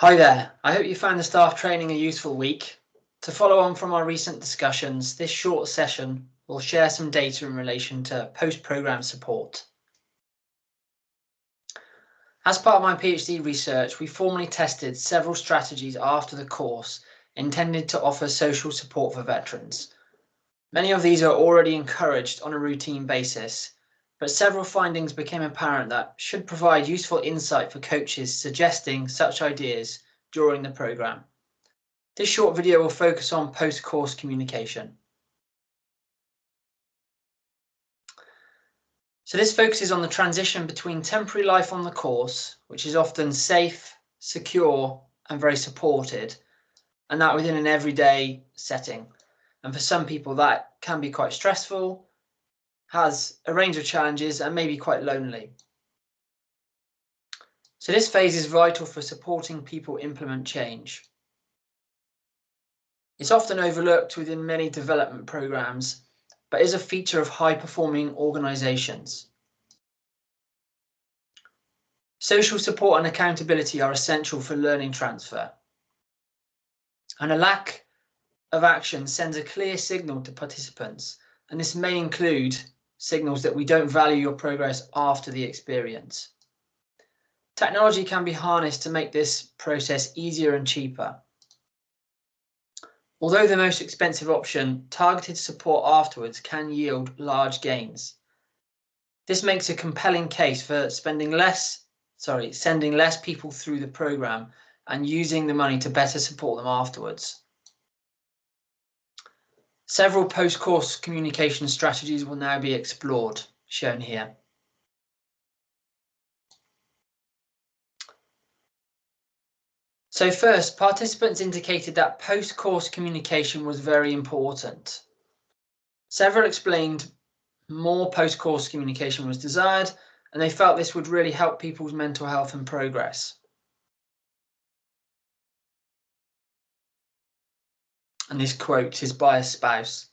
Hi there, I hope you found the staff training a useful week. To follow on from our recent discussions, this short session will share some data in relation to post-programme support. As part of my PhD research, we formally tested several strategies after the course intended to offer social support for veterans. Many of these are already encouraged on a routine basis, but several findings became apparent that should provide useful insight for coaches suggesting such ideas during the programme. This short video will focus on post-course communication. So this focuses on the transition between temporary life on the course, which is often safe, secure, and very supported, and that within an everyday setting. And for some people that can be quite stressful, has a range of challenges, and may be quite lonely. So this phase is vital for supporting people implement change. It's often overlooked within many development programs, but is a feature of high-performing organizations. Social support and accountability are essential for learning transfer, and a lack of action sends a clear signal to participants, and this may include signals that we don't value your progress after the experience. Technology can be harnessed to make this process easier and cheaper. Although the most expensive option, targeted support afterwards can yield large gains. This makes a compelling case for sending less people through the program and using the money to better support them afterwards. Several post-course communication strategies will now be explored, shown here. So first, participants indicated that post-course communication was very important. Several explained more post-course communication was desired, and they felt this would really help people's mental health and progress. And this quote is by a spouse.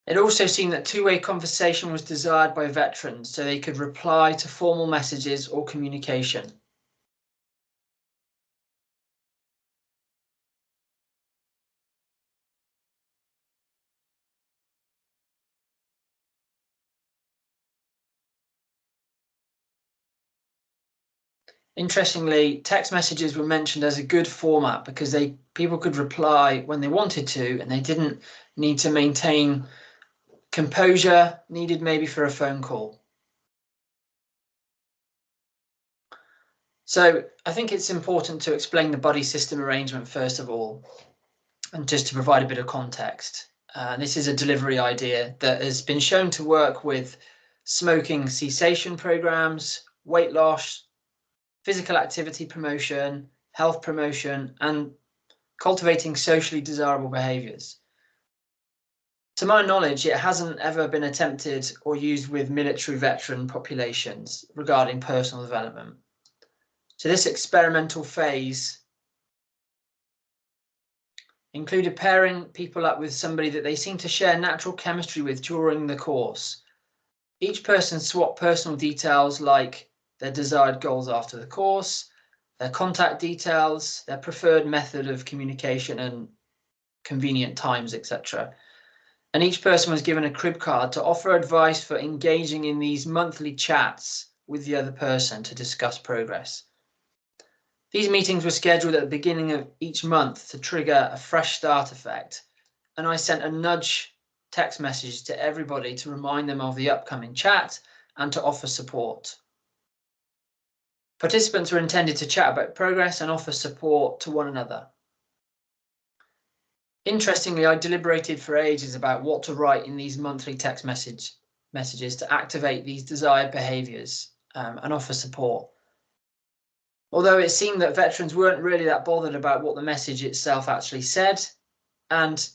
It also seemed that two-way conversation was desired by veterans so they could reply to formal messages or communication. Interestingly, text messages were mentioned as a good format because people could reply when they wanted to, and they didn't need to maintain composure needed maybe for a phone call. So I think it's important to explain the buddy system arrangement first of all, and just to provide a bit of context. This is a delivery idea that has been shown to work with smoking cessation programs, weight loss, physical activity promotion, health promotion, and cultivating socially desirable behaviours. To my knowledge, it hasn't ever been attempted or used with military veteran populations regarding personal development. So this experimental phase included pairing people up with somebody that they seem to share natural chemistry with during the course. Each person swapped personal details like their desired goals after the course, their contact details, their preferred method of communication and convenient times, etc. And each person was given a crib card to offer advice for engaging in these monthly chats with the other person to discuss progress. These meetings were scheduled at the beginning of each month to trigger a fresh start effect, and I sent a nudge text message to everybody to remind them of the upcoming chat and to offer support. Participants were intended to chat about progress and offer support to one another. Interestingly, I deliberated for ages about what to write in these monthly text messages to activate these desired behaviours and offer support. Although it seemed that veterans weren't really that bothered about what the message itself actually said, and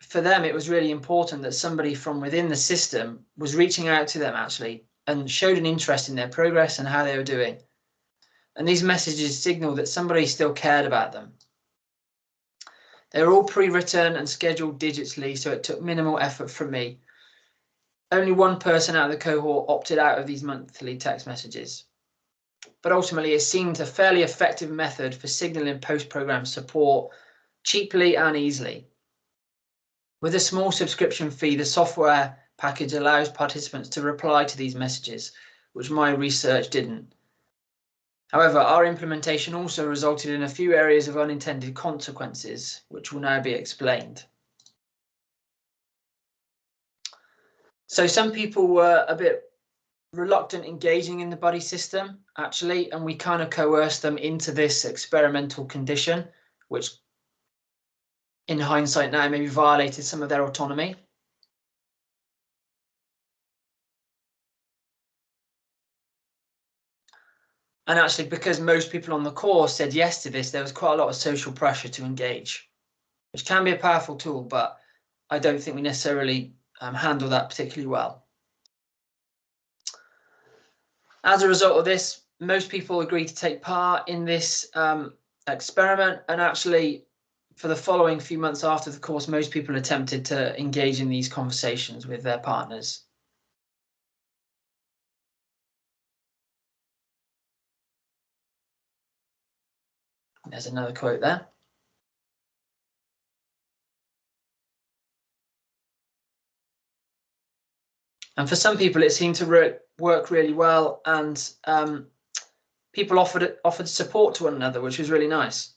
for them it was really important that somebody from within the system was reaching out to them actually and showed an interest in their progress and how they were doing. and these messages signal that somebody still cared about them. They were all pre-written and scheduled digitally, so it took minimal effort from me. Only one person out of the cohort opted out of these monthly text messages. But ultimately, it seemed a fairly effective method for signaling post-program support cheaply and easily. With a small subscription fee, the software package allows participants to reply to these messages, which my research didn't. However, our implementation also resulted in a few areas of unintended consequences, which will now be explained. So some people were a bit reluctant engaging in the buddy system, actually, and we kind of coerced them into this experimental condition, which in hindsight now maybe violated some of their autonomy. And actually, because most people on the course said yes to this, there was quite a lot of social pressure to engage, which can be a powerful tool, but I don't think we necessarily handle that particularly well. As a result of this, most people agreed to take part in this experiment, and actually for the following few months after the course, most people attempted to engage in these conversations with their partners. There's another quote there. And for some people, it seemed to work really well, and people offered support to one another, which was really nice.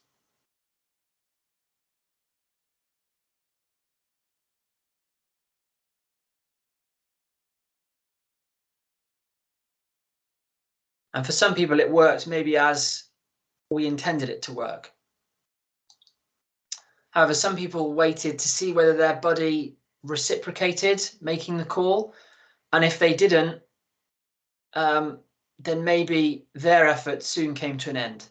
And for some people, it worked maybe as we intended it to work. However, some people waited to see whether their buddy reciprocated making the call, and if they didn't, then maybe their effort soon came to an end.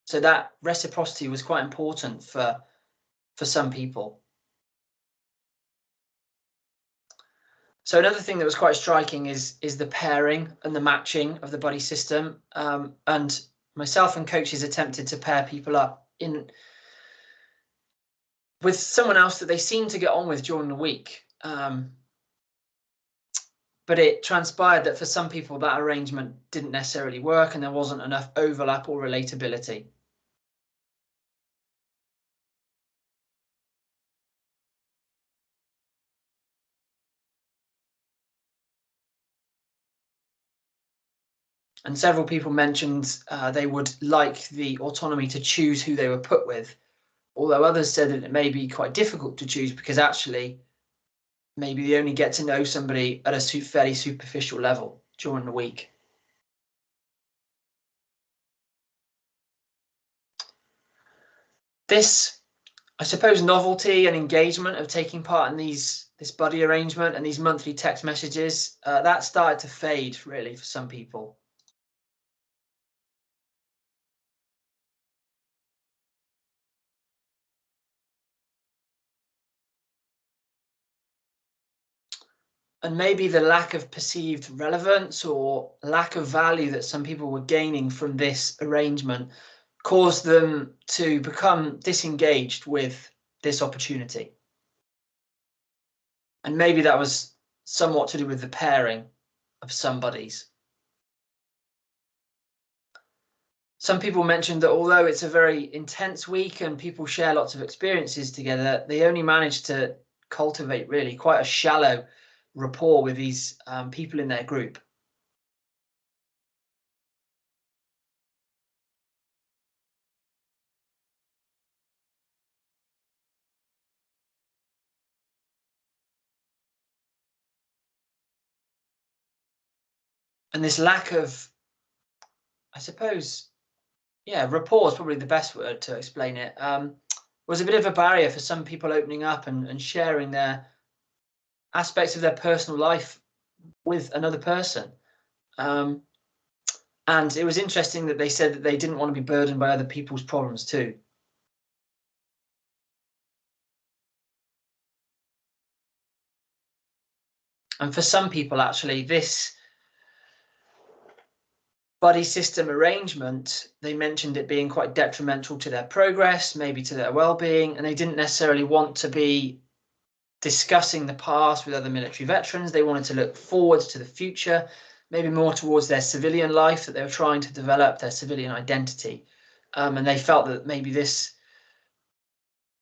So that reciprocity was quite important for some people. So another thing that was quite striking is the pairing and the matching of the buddy system. And myself and coaches attempted to pair people up with someone else that they seemed to get on with during the week. But it transpired that for some people that arrangement didn't necessarily work, and there wasn't enough overlap or relatability. And several people mentioned they would like the autonomy to choose who they were put with, although others said that it may be quite difficult to choose because actually maybe they only get to know somebody at a fairly superficial level during the week. This, I suppose, novelty and engagement of taking part in this buddy arrangement and these monthly text messages, that started to fade really for some people. And maybe the lack of perceived relevance or lack of value that some people were gaining from this arrangement caused them to become disengaged with this opportunity. And maybe that was somewhat to do with the pairing of some buddies. Some people mentioned that although it's a very intense week and people share lots of experiences together, they only managed to cultivate really quite a shallow rapport with these people in their group. And this lack of, I suppose, rapport is probably the best word to explain it, was a bit of a barrier for some people opening up and sharing their aspects of their personal life with another person. And it was interesting that they said that they didn't want to be burdened by other people's problems too. And for some people, actually, this buddy system arrangement, they mentioned it being quite detrimental to their progress, maybe to their well-being, and they didn't necessarily want to be discussing the past with other military veterans. They wanted to look forwards to the future, maybe more towards their civilian life that they were trying to develop, their civilian identity. And they felt that maybe this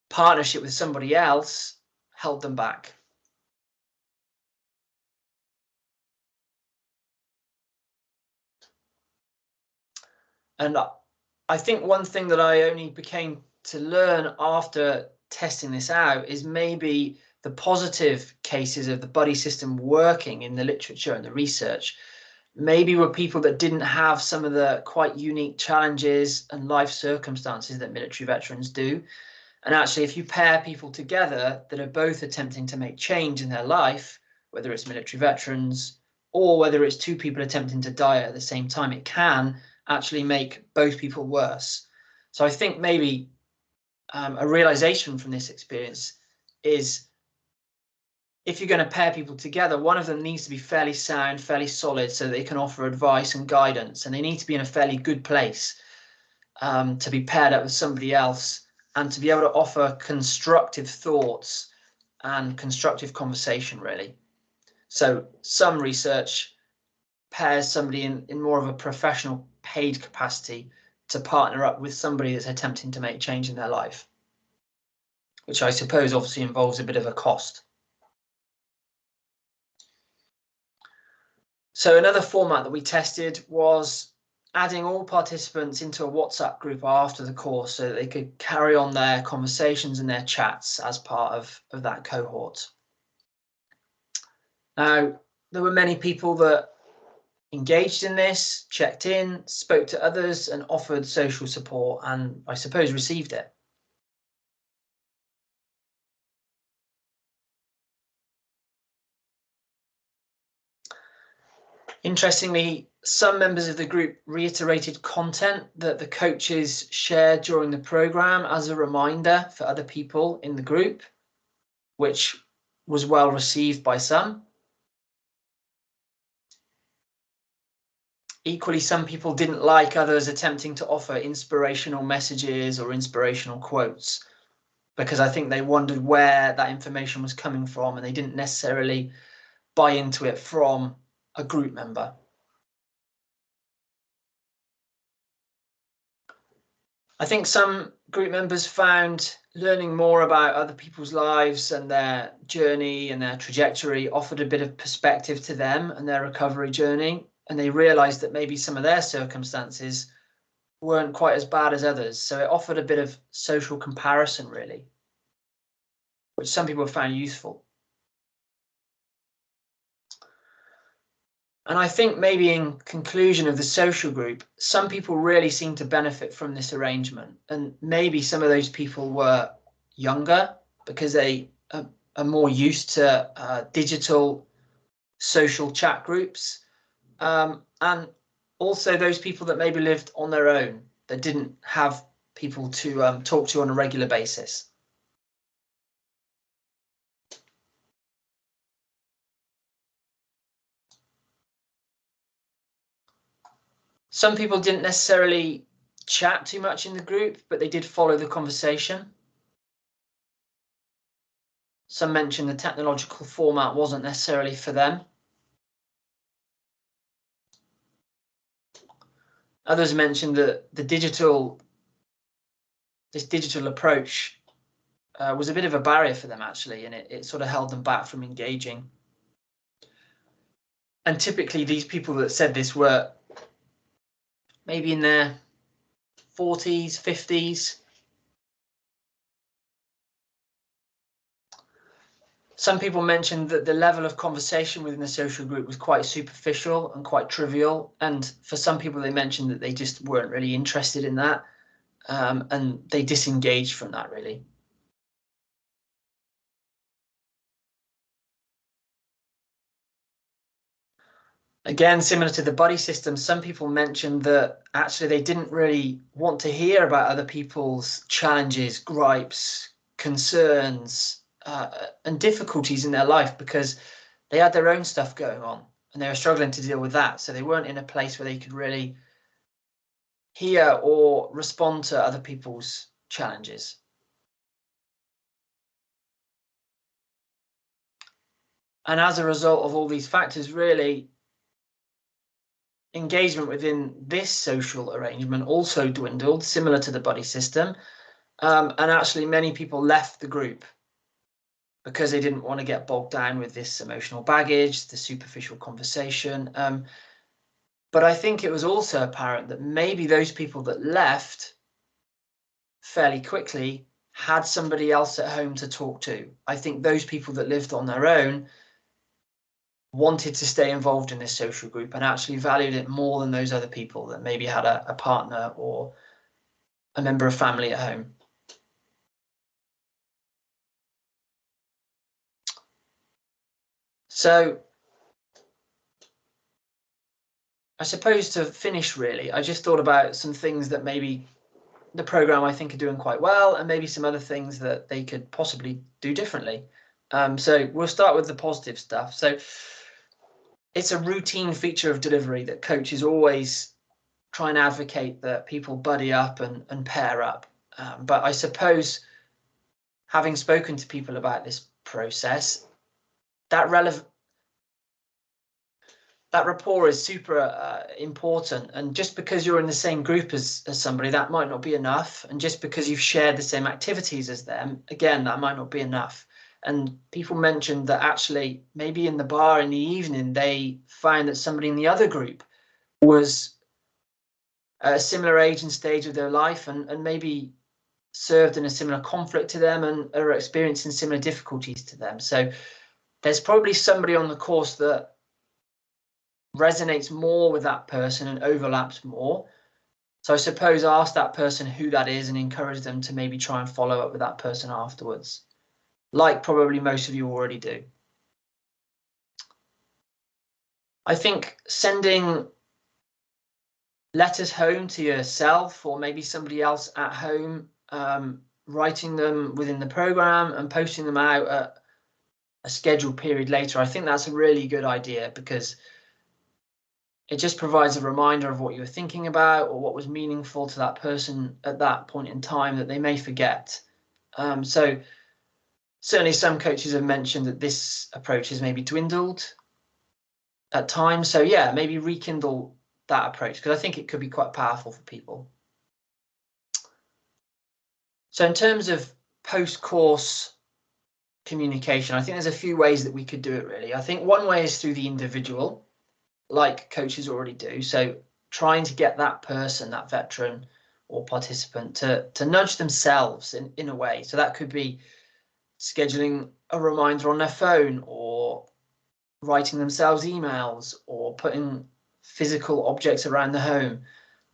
partnership with somebody else held them back. And I think one thing that I only became to learn after testing this out is maybe the positive cases of the buddy system working in the literature and the research maybe were people that didn't have some of the quite unique challenges and life circumstances that military veterans do. And actually, if you pair people together that are both attempting to make change in their life, whether it's military veterans or whether it's two people attempting to die at the same time, it can actually make both people worse. So I think maybe a realization from this experience is if you're going to pair people together, one of them needs to be fairly sound, fairly solid, so they can offer advice and guidance, and they need to be in a fairly good place to be paired up with somebody else and to be able to offer constructive thoughts and constructive conversation, really. So some research pairs somebody in more of a professional paid capacity to partner up with somebody that's attempting to make change in their life, which I suppose obviously involves a bit of a cost. So another format that we tested was adding all participants into a WhatsApp group after the course so that they could carry on their conversations and their chats as part of that cohort. Now, there were many people that engaged in this, checked in, spoke to others, and offered social support, and I suppose received it. Interestingly, some members of the group reiterated content that the coaches shared during the program as a reminder for other people in the group, which was well received by some. Equally, some people didn't like others attempting to offer inspirational messages or inspirational quotes, because I think they wondered where that information was coming from and they didn't necessarily buy into it from a group member. I think some group members found learning more about other people's lives and their journey and their trajectory offered a bit of perspective to them and their recovery journey. And they realized that maybe some of their circumstances weren't quite as bad as others. So it offered a bit of social comparison, really, which some people found useful. And I think maybe in conclusion of the social group, some people really seem to benefit from this arrangement. And maybe some of those people were younger because they are more used to digital social chat groups. And also those people that maybe lived on their own, that didn't have people to talk to on a regular basis. Some people didn't necessarily chat too much in the group, but they did follow the conversation. Some mentioned the technological format wasn't necessarily for them. Others mentioned that this digital approach was a bit of a barrier for them, actually, and it sort of held them back from engaging. And typically these people that said this were maybe in their 40s, 50s. Some people mentioned that the level of conversation within the social group was quite superficial and quite trivial. And for some people, they mentioned that they just weren't really interested in that. And they disengaged from that, really. Again, similar to the buddy system, some people mentioned that actually they didn't really want to hear about other people's challenges, gripes, concerns, and difficulties in their life because they had their own stuff going on and they were struggling to deal with that. So they weren't in a place where they could really hear or respond to other people's challenges. And as a result of all these factors, really, engagement within this social arrangement also dwindled, similar to the buddy system. And actually, many people left the group because they didn't want to get bogged down with this emotional baggage, the superficial conversation. But I think it was also apparent that maybe those people that left fairly quickly had somebody else at home to talk to. I think those people that lived on their own wanted to stay involved in this social group and actually valued it more than those other people that maybe had a partner or a member of family at home. So I suppose to finish, really, I just thought about some things that maybe the program I think are doing quite well, and maybe some other things that they could possibly do differently. So we'll start with the positive stuff. So it's a routine feature of delivery that coaches always try and advocate that people buddy up and pair up. But I suppose, having spoken to people about this process, that rapport is super important. And just because you're in the same group as somebody, that might not be enough. And just because you've shared the same activities as them, again, that might not be enough. And people mentioned that actually maybe in the bar in the evening, they found that somebody in the other group was at a similar age and stage of their life and maybe served in a similar conflict to them and are experiencing similar difficulties to them. So there's probably somebody on the course that resonates more with that person and overlaps more. So I suppose ask that person who that is and encourage them to maybe try and follow up with that person afterwards, like probably most of you already do. I think sending letters home to yourself or maybe somebody else at home, writing them within the program and posting them out at a scheduled period later, I think that's a really good idea, because it just provides a reminder of what you were thinking about or what was meaningful to that person at that point in time that they may forget. So certainly some coaches have mentioned that this approach has maybe dwindled at times. So yeah, maybe rekindle that approach, because I think it could be quite powerful for people. So in terms of post-course communication, I think there's a few ways that we could do it, really. I think one way is through the individual, like coaches already do. So trying to get that person, that veteran or participant, to nudge themselves in a way. So that could be scheduling a reminder on their phone, or writing themselves emails, or putting physical objects around the home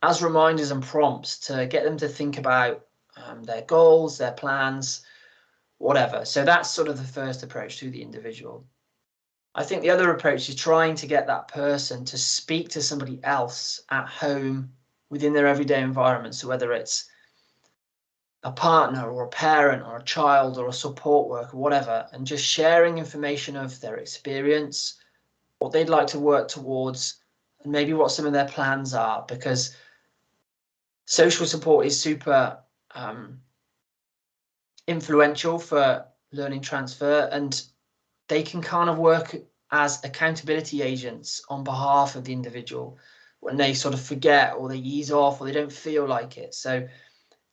as reminders and prompts to get them to think about their goals, their plans, whatever. So that's sort of the first approach, through the individual. I think the other approach is trying to get that person to speak to somebody else at home within their everyday environment. So whether it's a partner or a parent or a child or a support worker, whatever, and just sharing information of their experience, what they'd like to work towards, and maybe what some of their plans are, because social support is super influential for learning transfer, and they can kind of work as accountability agents on behalf of the individual when they sort of forget or they ease off or they don't feel like it. So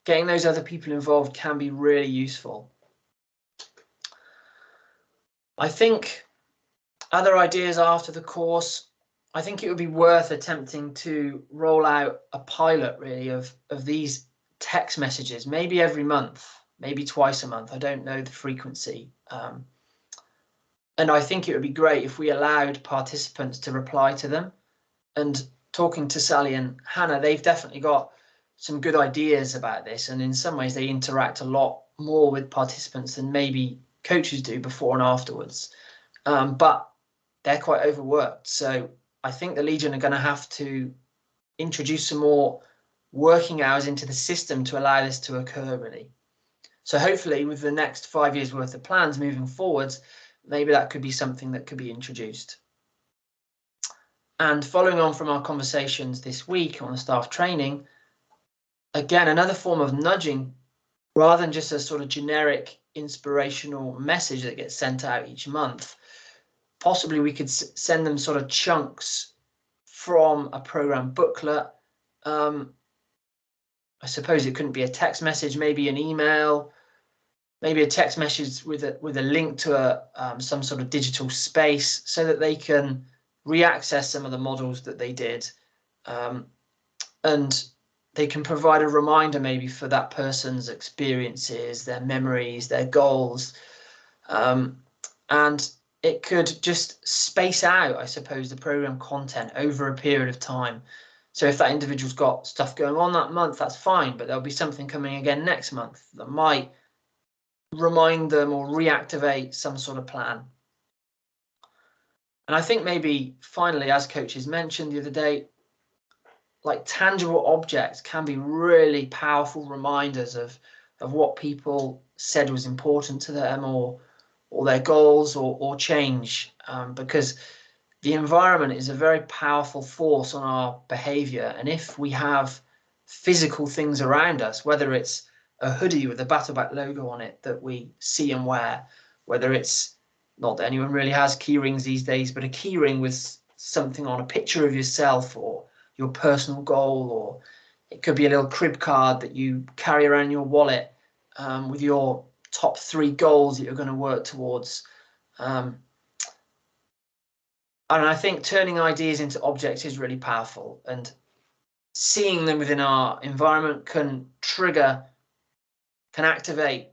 getting those other people involved can be really useful. I think other ideas after the course, I think it would be worth attempting to roll out a pilot, really, of these text messages, maybe every month, maybe twice a month. I don't know the frequency. And I think it would be great if we allowed participants to reply to them. And talking to Sally and Hannah, they've definitely got some good ideas about this. And in some ways, they interact a lot more with participants than maybe coaches do before and afterwards. But they're quite overworked. So I think the Legion are going to have to introduce some more working hours into the system to allow this to occur, really. So hopefully with the next 5 years worth of plans moving forwards, maybe that could be something that could be introduced. And following on from our conversations this week on the staff training, again, another form of nudging, rather than just a sort of generic inspirational message that gets sent out each month. Possibly we could send them sort of chunks from a program booklet. I suppose it couldn't be a text message, maybe an email, maybe a text message with a link to some sort of digital space, so that they can re-access some of the models that they did, and they can provide a reminder maybe for that person's experiences, their memories, their goals, and it could just space out, I suppose, the program content over a period of time. So if that individual's got stuff going on that month, that's fine, but there'll be something coming again next month that might remind them or reactivate some sort of plan. And I think maybe finally, as coaches mentioned the other day, like tangible objects can be really powerful reminders of what people said was important to them, or their goals, or change, because the environment is a very powerful force on our behavior. And if we have physical things around us, whether it's a hoodie with a Battleback logo on it that we see and wear, whether it's, not that anyone really has key rings these days, but a key ring with something on, a picture of yourself or your personal goal, or it could be a little crib card that you carry around in your wallet, with your top 3 goals that you're going to work towards. And I think turning ideas into objects is really powerful, and seeing them within our environment can activate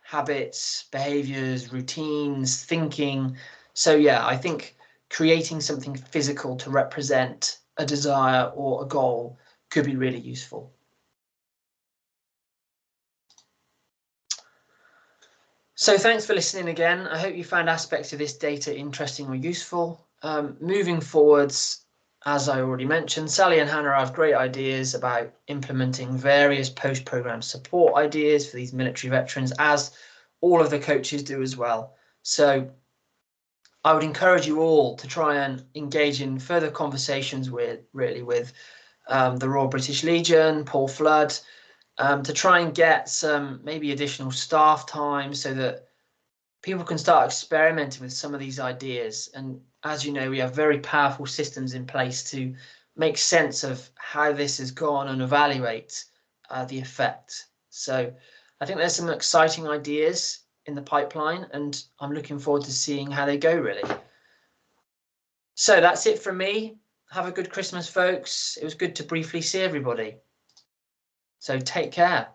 habits, behaviors, routines, thinking. So yeah, I think creating something physical to represent a desire or a goal could be really useful. So thanks for listening again. I hope you found aspects of this data interesting or useful. Moving forwards, as I already mentioned, Sally and Hannah have great ideas about implementing various post-program support ideas for these military veterans, as all of the coaches do as well. So I would encourage you all to try and engage in further conversations with the Royal British Legion, Paul Flood, to try and get some maybe additional staff time, so that people can start experimenting with some of these ideas. And as you know, we have very powerful systems in place to make sense of how this has gone and evaluate the effect. So I think there's some exciting ideas in the pipeline, and I'm looking forward to seeing how they go, really. So that's it from me. Have a good Christmas, folks. It was good to briefly see everybody. So take care.